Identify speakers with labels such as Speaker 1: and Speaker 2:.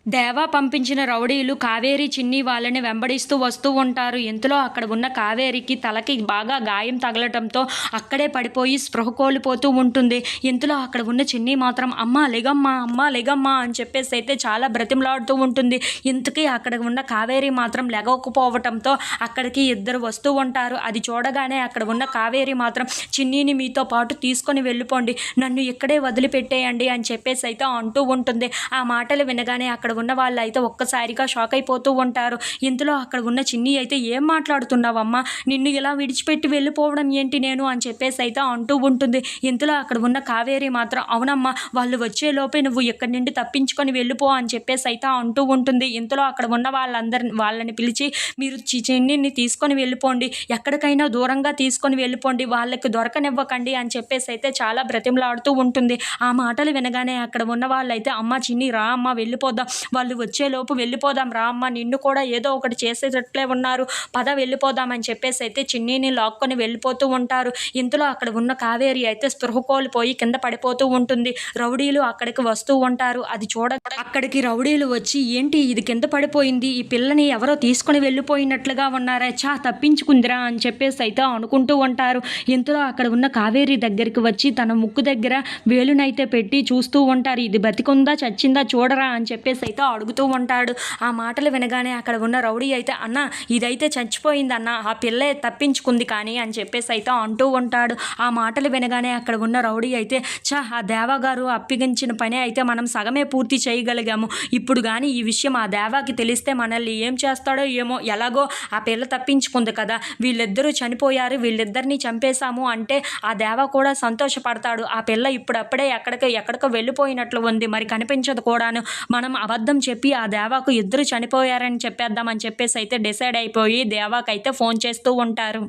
Speaker 1: దేవా పంపించిన రౌడీలు కావేరి, చిన్ని వాళ్ళని వెంబడిస్తూ వస్తూ ఉంటారు. ఇంతలో అక్కడ ఉన్న కావేరికి తలకి బాగా గాయం తగలటంతో అక్కడే పడిపోయి స్పృహ కోల్పోతూ ఉంటుంది. ఇంతలో అక్కడ ఉన్న చిన్ని మాత్రం అమ్మా లెగమ్మా, అమ్మా లెగమ్మా అని చెప్పేసి అయితే చాలా బ్రతిమలాడుతూ ఉంటుంది. ఇంతకీ అక్కడ ఉన్న కావేరి మాత్రం లెగకపోవటంతో అక్కడికి ఇద్దరు వస్తూ ఉంటారు. అది చూడగానే అక్కడ ఉన్న కావేరి మాత్రం చిన్నిని మీతో పాటు తీసుకొని వెళ్ళిపోండి, నన్ను ఇక్కడే వదిలిపెట్టేయండి అని చెప్పేసి అయితే అంటూ ఉంటుంది. ఆ మాటలు వినగానే అక్కడ ఉన్న వాళ్ళు అయితే ఒక్కసారిగా షాక్ అయిపోతూ ఉంటారు. ఇంతలో అక్కడ ఉన్న చిన్ని అయితే ఏం మాట్లాడుతున్నావమ్మా, నిన్ను ఇలా విడిచిపెట్టి వెళ్ళిపోవడం ఏంటి నేను అని చెప్పేసి అయితే అంటూ ఉంటుంది. ఇంతలో అక్కడ ఉన్న కావేరి మాత్రం అవునమ్మా, వాళ్ళు వచ్చేలోపే నువ్వు ఇక్కడి నుండి తప్పించుకొని వెళ్ళిపో అని చెప్పేసి అయితే అంటూ ఉంటుంది. ఇంతలో అక్కడ ఉన్న వాళ్ళని పిలిచి మీరు చిన్నిని తీసుకొని వెళ్ళిపోండి, ఎక్కడికైనా దూరంగా తీసుకొని వెళ్ళిపోండి, వాళ్ళకి దొరకనివ్వకండి అని చెప్పేసి అయితే చాలా బ్రతిమలాడుతూ ఉంటుంది. ఆ మాటలు వినగానే అక్కడ ఉన్న వాళ్ళైతే అమ్మ చిన్ని రా అమ్మ వెళ్ళిపోదాం, వాళ్ళు వచ్చేలోపు వెళ్ళిపోదాం రా అమ్మ, నిన్ను కూడా ఏదో ఒకటి చేసేటట్లే ఉన్నారు, పద వెళ్ళిపోదామని చెప్పేసి అయితే చిన్నీని లాక్కొని వెళ్ళిపోతూ ఉంటారు. ఇంతలో అక్కడ ఉన్న కావేరి అయితే స్పృహ కోల్పోయి కింద పడిపోతూ ఉంటుంది. రౌడీలు అక్కడికి వస్తూ ఉంటారు. అది అక్కడికి రౌడీలు వచ్చి ఏంటి ఇది కింద పడిపోయింది, ఈ పిల్లని ఎవరో తీసుకొని వెళ్ళిపోయినట్లుగా ఉన్నారా, తప్పించుకుందిరా అని చెప్పేసి అయితే అనుకుంటూ ఉంటారు. ఇంతలో అక్కడ ఉన్న కావేరి దగ్గరికి వచ్చి తన ముక్కు దగ్గర వేలునైతే పెట్టి చూస్తూ ఉంటారు. ఇది బతికుందా చచ్చిందా చూడరా అని చెప్పేసి అయితే అడుగుతూ ఉంటాడు. ఆ మాటలు వినగానే అక్కడ ఉన్న రౌడీ అయితే అన్న ఇదైతే చచ్చిపోయింది అన్న, ఆ పిల్లే తప్పించుకుంది కానీ అని చెప్పేసి అయితే అంటూ ఉంటాడు. ఆ మాటలు వినగానే అక్కడ ఉన్న రౌడీ అయితే ఆ దేవగారు అప్పగించిన పని అయితే మనం సగమే పూర్తి చేయగలిగాము, ఇప్పుడు కానీ ఈ విషయం ఆ దేవాకి తెలిస్తే మనల్ని ఏం చేస్తాడో ఏమో, ఎలాగో ఆ పిల్ల తప్పించుకుంది కదా, వీళ్ళిద్దరూ చనిపోయారు, వీళ్ళిద్దరిని చంపేశాము అంటే ఆ దేవ కూడా సంతోషపడతాడు, ఆ పిల్ల ఇప్పుడప్పుడే ఎక్కడికో వెళ్ళిపోయినట్లు ఉంది, మరి కనిపించదు కూడాను, మనం అబద్ధం చెప్పి ఆ దేవాకు ఇద్దరు చనిపోయారని చెప్పేద్దామని చెప్పేసి అయితే డిసైడ్ అయిపోయి దేవాకైతే ఫోన్ చేస్తూ ఉంటారు.